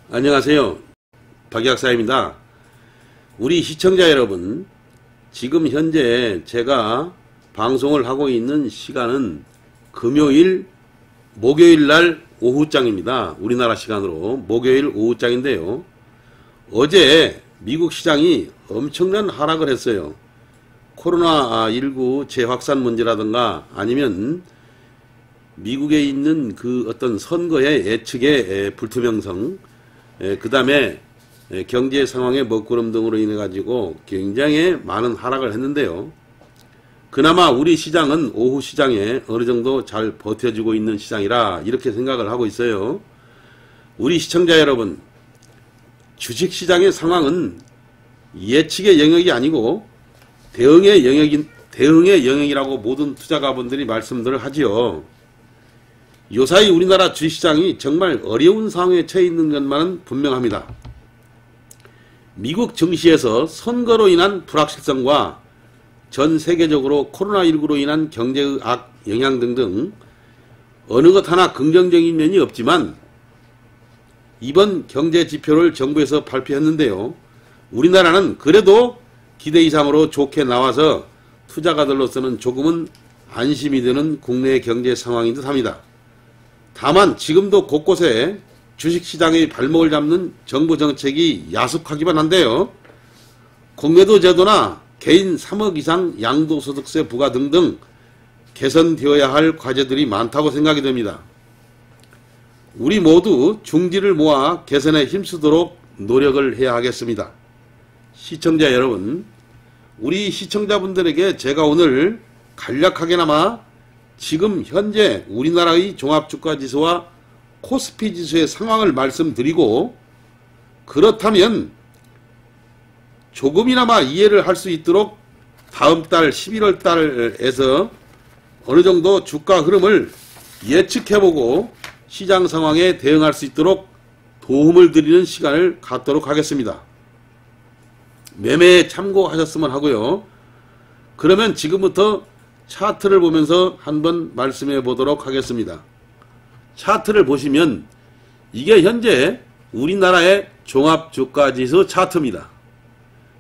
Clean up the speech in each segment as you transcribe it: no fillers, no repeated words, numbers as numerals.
안녕하세요. 박약사입니다. 우리 시청자 여러분, 지금 현재 제가 방송을 하고 있는 시간은 금요일, 목요일 날 오후장입니다. 우리나라 시간으로 목요일 오후장인데요. 어제 미국 시장이 엄청난 하락을 했어요. 코로나19 재확산 문제라든가 아니면 미국에 있는 그 어떤 선거의 예측의 불투명성, 그 다음에 경제 상황의 먹구름 등으로 인해 가지고 굉장히 많은 하락을 했는데요. 그나마 우리 시장은 오후 시장에 어느 정도 잘 버텨주고 있는 시장이라 이렇게 생각을 하고 있어요. 우리 시청자 여러분, 주식시장의 상황은 예측의 영역이 아니고 대응의 영역이라고 모든 투자가분들이 말씀들을 하지요. 요사이 우리나라 주식시장이 정말 어려운 상황에 처해 있는 것만은 분명합니다. 미국 증시에서 선거로 인한 불확실성과 전 세계적으로 코로나19로 인한 경제의 악 영향 등등 어느 것 하나 긍정적인 면이 없지만 이번 경제 지표를 정부에서 발표했는데요. 우리나라는 그래도 기대 이상으로 좋게 나와서 투자가들로서는 조금은 안심이 되는 국내 경제 상황인 듯 합니다. 다만 지금도 곳곳에 주식시장의 발목을 잡는 정부 정책이 야속하기만 한데요. 공매도 제도나 개인 3억 이상 양도소득세 부과 등등 개선되어야 할 과제들이 많다고 생각이 됩니다. 우리 모두 중지를 모아 개선에 힘쓰도록 노력을 해야 하겠습니다. 시청자 여러분, 우리 시청자분들에게 제가 오늘 간략하게나마 지금 현재 우리나라의 종합주가지수와 코스피지수의 상황을 말씀드리고, 그렇다면 조금이나마 이해를 할 수 있도록 다음 달 11월 달에서 어느 정도 주가 흐름을 예측해보고 시장 상황에 대응할 수 있도록 도움을 드리는 시간을 갖도록 하겠습니다. 매매에 참고하셨으면 하고요. 그러면 지금부터 차트를 보면서 한번 말씀해 보도록 하겠습니다. 차트를 보시면 이게 현재 우리나라의 종합주가지수 차트입니다.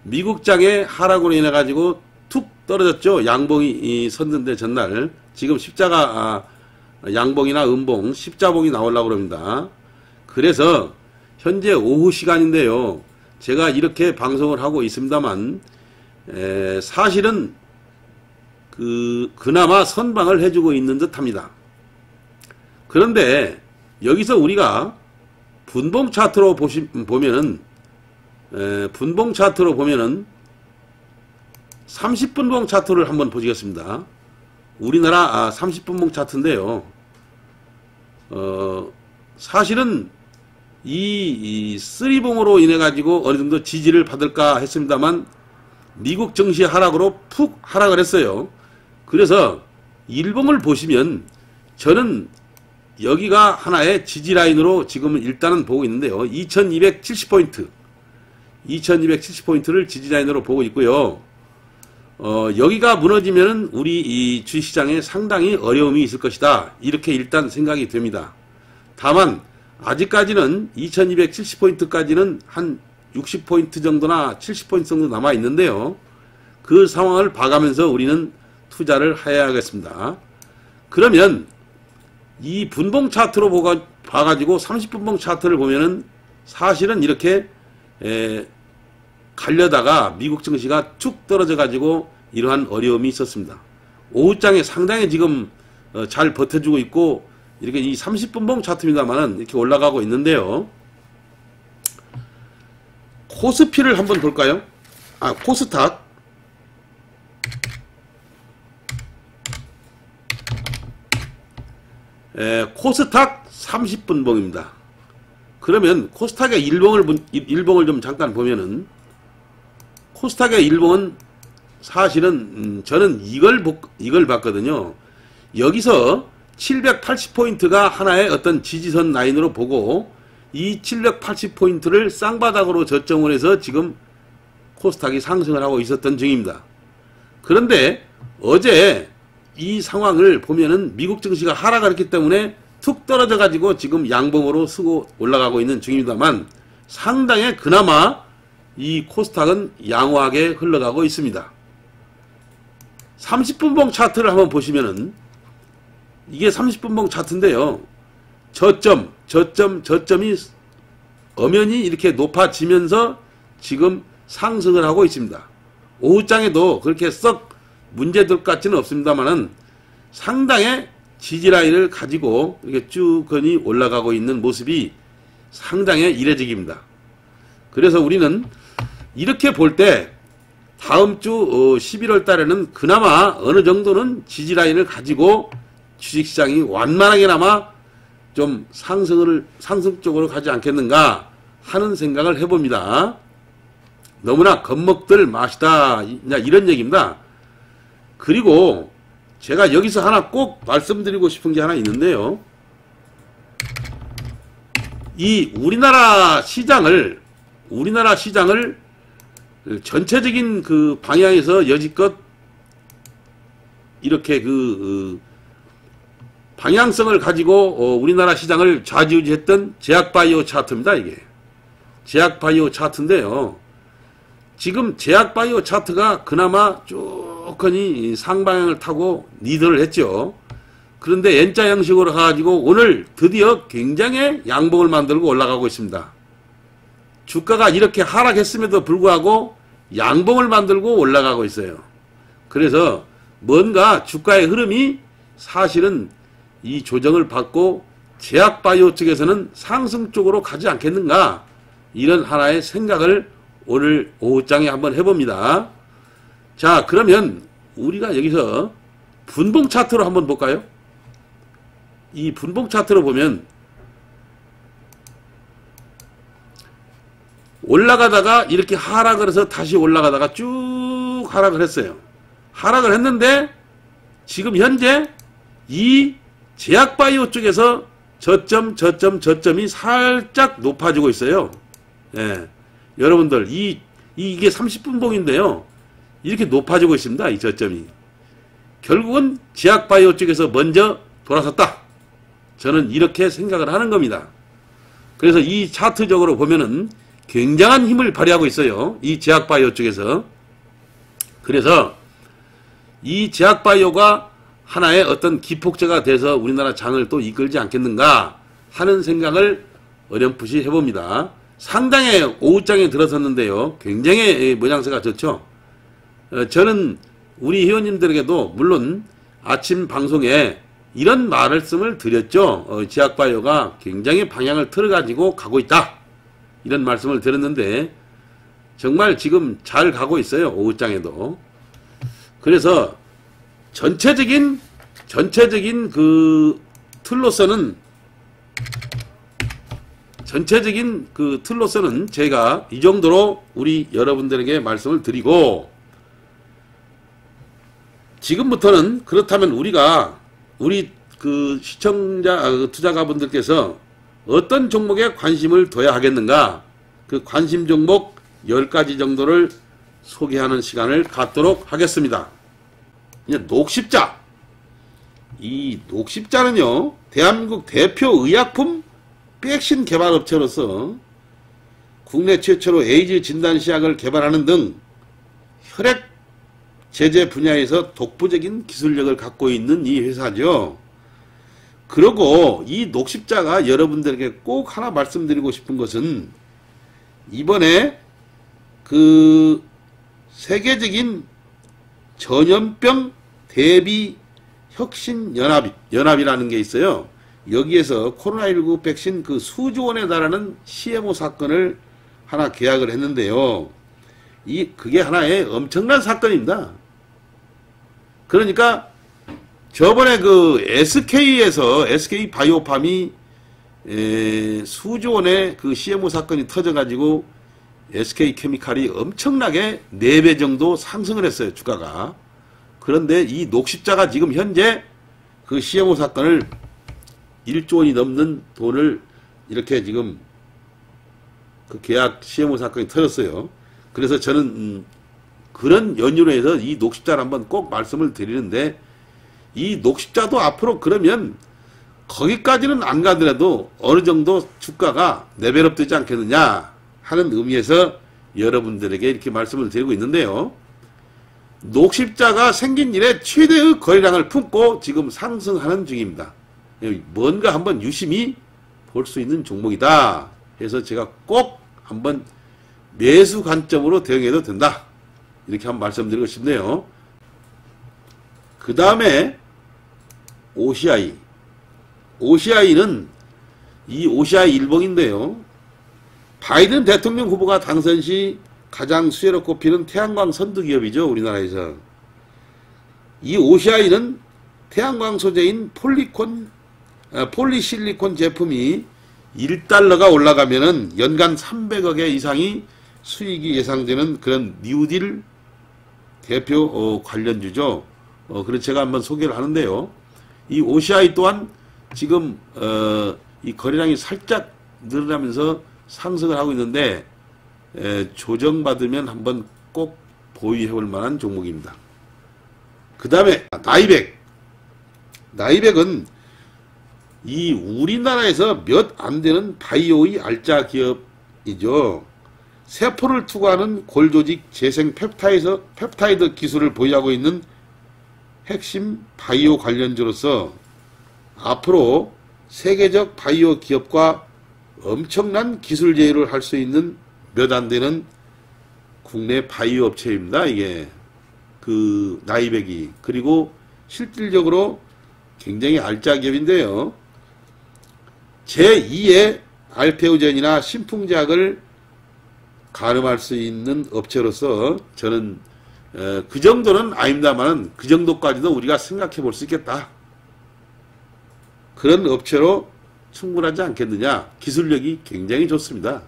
미국장의 하락으로 인해 가지고 툭 떨어졌죠. 양봉이 섰는데 전날 지금 십자가 양봉이나 음봉, 십자봉이 나오려고 합니다. 그래서 현재 오후 시간인데요. 제가 이렇게 방송을 하고 있습니다만 사실은 그나마 선방을 해주고 있는 듯 합니다. 그런데 여기서 우리가 분봉 차트로 보면은 분봉 차트로 보면은 30분봉 차트를 한번 보시겠습니다. 우리나라 30분봉 차트인데요. 사실은 이 쓰리봉으로 인해 가지고 어느 정도 지지를 받을까 했습니다만 미국 증시 하락으로 푹 하락을 했어요. 그래서 일봉을 보시면 저는 여기가 하나의 지지라인으로 지금 일단은 보고 있는데요. 2270포인트 2270포인트를 지지라인으로 보고 있고요. 여기가 무너지면은 우리 이 주식시장에 상당히 어려움이 있을 것이다, 이렇게 일단 생각이 됩니다. 다만 아직까지는 2270포인트까지는 한 60포인트 정도나 70포인트 정도 남아 있는데요. 그 상황을 봐가면서 우리는 투자를 해야겠습니다. 그러면 이 분봉 차트로 봐가지고 30분봉 차트를 보면은 사실은 이렇게 가려다가 미국 증시가 쭉 떨어져 가지고 이러한 어려움이 있었습니다. 오후장에 상당히 지금 잘 버텨주고 있고 이렇게 이 30분봉 차트입니다만은 이렇게 올라가고 있는데요. 코스피를 한번 볼까요? 코스닥. 코스닥 30분봉입니다. 그러면 코스닥의 일봉을 좀 잠깐 보면은 코스닥의 일봉은 사실은 저는 이걸 봤거든요. 여기서 780포인트가 하나의 어떤 지지선 라인으로 보고 이 780포인트를 쌍바닥으로 저점을 해서 지금 코스닥이 상승을 하고 있었던 중입니다. 그런데 어제 이 상황을 보면은 미국 증시가 하락을 했기 때문에 툭 떨어져 가지고 지금 양봉으로 쓰고 올라가고 있는 중입니다만 상당히 그나마 이 코스닥은 양호하게 흘러가고 있습니다. 30분봉 차트를 한번 보시면은 이게 30분봉 차트인데요. 저점이 엄연히 이렇게 높아지면서 지금 상승을 하고 있습니다. 오후장에도 그렇게 썩 문제될 것 같지는 없습니다만은 상당히 지지라인을 가지고 이렇게 쭉 건이 올라가고 있는 모습이 상당히 이례적입니다. 그래서 우리는 이렇게 볼 때 다음 주 11월 달에는 그나마 어느 정도는 지지라인을 가지고 주식시장이 완만하게나마 좀 상승 쪽으로 가지 않겠는가 하는 생각을 해봅니다. 너무나 겁먹들 마시다 이런 얘기입니다. 그리고 제가 여기서 하나 꼭 말씀드리고 싶은 게 하나 있는데요. 이 우리나라 시장을 전체적인 그 방향에서 여지껏 이렇게 방향성을 가지고 우리나라 시장을 좌지우지했던 제약바이오 차트입니다. 이게 제약바이오 차트인데요. 지금 제약바이오 차트가 그나마 쭉하니 상방향을 타고 리드를 했죠. 그런데 N자 형식으로 가지고 오늘 드디어 굉장히 양봉을 만들고 올라가고 있습니다. 주가가 이렇게 하락했음에도 불구하고 양봉을 만들고 올라가고 있어요. 그래서 뭔가 주가의 흐름이 사실은 이 조정을 받고 제약바이오 쪽에서는 상승 쪽으로 가지 않겠는가 이런 하나의 생각을 오늘 오후장에 한번 해봅니다. 자, 그러면 우리가 여기서 분봉 차트로 한번 볼까요? 이 분봉 차트로 보면 올라가다가 이렇게 하락을 해서 다시 올라가다가 쭉 하락을 했어요. 하락을 했는데 지금 현재 이 제약바이오 쪽에서 저점이 살짝 높아지고 있어요. 예. 여러분들 이게 30분봉인데요. 이렇게 높아지고 있습니다. 이 저점이. 결국은 제약바이오 쪽에서 먼저 돌아섰다. 저는 이렇게 생각을 하는 겁니다. 그래서 이 차트적으로 보면은 굉장한 힘을 발휘하고 있어요. 이 제약바이오 쪽에서. 그래서 이 제약바이오가 하나의 어떤 기폭제가 돼서 우리나라 장을 또 이끌지 않겠는가 하는 생각을 어렴풋이 해봅니다. 상당히 오후장에 들어섰는데요. 굉장히 모양새가 좋죠. 저는 우리 회원님들에게도 물론 아침 방송에 이런 말씀을 드렸죠. 제약바이오가 굉장히 방향을 틀어가지고 가고 있다. 이런 말씀을 드렸는데 정말 지금 잘 가고 있어요. 오후장에도. 그래서 전체적인 그 틀로서는 제가 이 정도로 우리 여러분들에게 말씀을 드리고 지금부터는 그렇다면 우리 그 시청자 투자가분들께서 어떤 종목에 관심을 둬야 하겠는가 그 관심 종목 10가지 정도를 소개하는 시간을 갖도록 하겠습니다. 이제 녹십자. 이 녹십자는요, 대한민국 대표 의약품 백신 개발업체로서 국내 최초로 에이즈 진단 시약을 개발하는 등 혈액 제제 분야에서 독보적인 기술력을 갖고 있는 이 회사죠. 그리고 이 녹십자가 여러분들에게 꼭 하나 말씀드리고 싶은 것은 이번에 그 세계적인 전염병 대비 혁신 연합이라는 게 있어요. 여기에서 코로나19 백신 그 수조 원에 달하는 CMO 사건을 하나 계약을 했는데요. 그게 하나의 엄청난 사건입니다. 그러니까 저번에 그 SK 바이오팜이 수조 원의 그 CMO 사건이 터져가지고 SK 케미칼이 엄청나게 4배 정도 상승을 했어요. 주가가. 그런데 이 녹십자가 지금 현재 그 CMO 사건을 1조 원이 넘는 돈을 이렇게 지금 그 계약 CMO 사건이 터졌어요. 그래서 저는 그런 연유로 해서 이 녹십자를 한번 꼭 말씀을 드리는데 이 녹십자도 앞으로 그러면 거기까지는 안 가더라도 어느 정도 주가가 레벨업 되지 않겠느냐 하는 의미에서 여러분들에게 이렇게 말씀을 드리고 있는데요. 녹십자가 생긴 이래 최대의 거래량을 품고 지금 상승하는 중입니다. 뭔가 한번 유심히 볼 수 있는 종목이다 해서 제가 꼭 한번 매수 관점으로 대응해도 된다 이렇게 한번 말씀드리고 싶네요. 그 다음에 OCI는 이 OCI 일봉인데요. 바이든 대통령 후보가 당선 시 가장 수혜로 꼽히는 태양광 선두기업이죠. 우리나라에서. 이 OCI는 태양광 소재인 폴리실리콘 제품이 1달러가 올라가면은 연간 300억의 이상이 수익이 예상되는 그런 뉴딜 대표 관련주죠. 그래서 제가 한번 소개를 하는데요. 이 OCI 또한 지금 이 거래량이 살짝 늘어나면서 상승을 하고 있는데 조정받으면 한번 꼭 보유해 볼 만한 종목입니다. 그 다음에 나이백은 이 우리나라에서 몇 안 되는 바이오의 알짜 기업이죠. 세포를 투과하는 골조직 재생 펩타이드 기술을 보유하고 있는 핵심 바이오 관련주로서 앞으로 세계적 바이오 기업과 엄청난 기술 제휴를 할 수 있는 몇 안 되는 국내 바이오 업체입니다. 이게 그 나이백이. 그리고 실질적으로 굉장히 알짜 기업인데요. 제2의 알페오젠이나 신풍제약을 가름할 수 있는 업체로서 저는 그 정도는 아닙니다만 그 정도까지도 우리가 생각해 볼 수 있겠다. 그런 업체로 충분하지 않겠느냐. 기술력이 굉장히 좋습니다.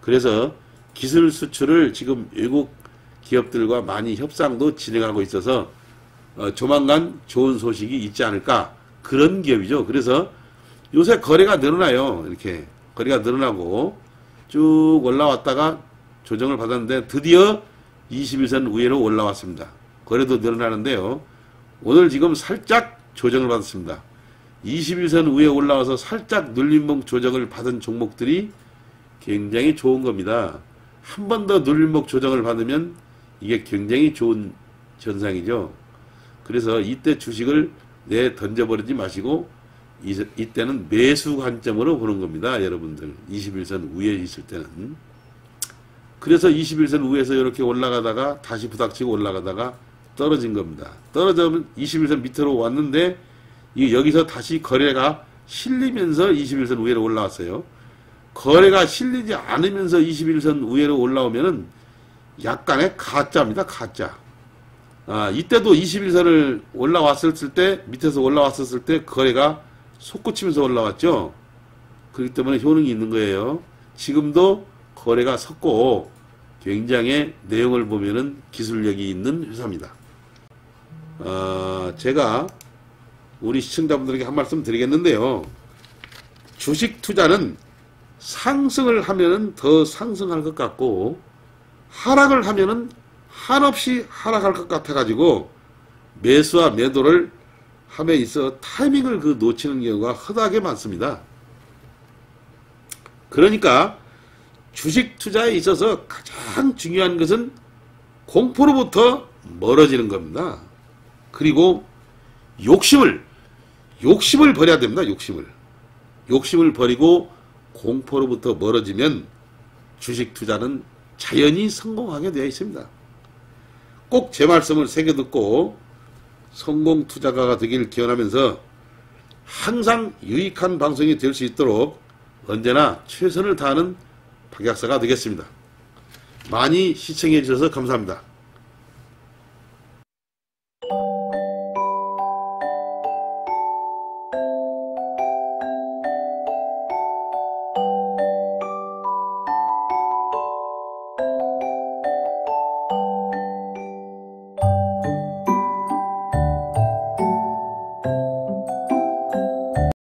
그래서 기술 수출을 지금 외국 기업들과 많이 협상도 진행하고 있어서 조만간 좋은 소식이 있지 않을까. 그런 기업이죠. 그래서 요새 거래가 늘어나요. 이렇게 거래가 늘어나고 쭉 올라왔다가 조정을 받았는데 드디어 21선 위로 올라왔습니다. 거래도 늘어나는데요. 오늘 지금 살짝 조정을 받았습니다. 21선 위에 올라와서 살짝 눌림목 조정을 받은 종목들이 굉장히 좋은 겁니다. 한 번 더 눌림목 조정을 받으면 이게 굉장히 좋은 현상이죠. 그래서 이때 주식을 던져버리지 마시고 이때는 매수 관점으로 보는 겁니다. 여러분들 21선 위에 있을 때는. 그래서 21선 위에서 이렇게 올라가다가 다시 부닥치고 올라가다가 떨어진 겁니다. 떨어지면 21선 밑으로 왔는데 여기서 다시 거래가 실리면서 21선 위로 올라왔어요. 거래가 실리지 않으면서 21선 위로 올라오면은 약간의 가짜입니다. 가짜. 이때도 21선을 올라왔을 때 밑에서 올라왔었을 때 거래가 솟구치면서 올라왔죠. 그렇기 때문에 효능이 있는 거예요. 지금도 거래가 섰고 굉장히 내용을 보면은 기술력이 있는 회사입니다. 제가 우리 시청자분들에게 한 말씀 드리겠는데요. 주식 투자는 상승을 하면은 더 상승할 것 같고 하락을 하면은 한없이 하락할 것 같아 가지고 매수와 매도를 함에 있어 타이밍을 놓치는 경우가 허다하게 많습니다. 그러니까 주식 투자에 있어서 가장 중요한 것은 공포로부터 멀어지는 겁니다. 그리고 욕심을 버려야 됩니다. 욕심을 버리고 공포로부터 멀어지면 주식 투자는 자연히 성공하게 되어 있습니다. 꼭 제 말씀을 새겨듣고 성공 투자가가 되길 기원하면서 항상 유익한 방송이 될 수 있도록 언제나 최선을 다하는 박약사가 되겠습니다. 많이 시청해 주셔서 감사합니다.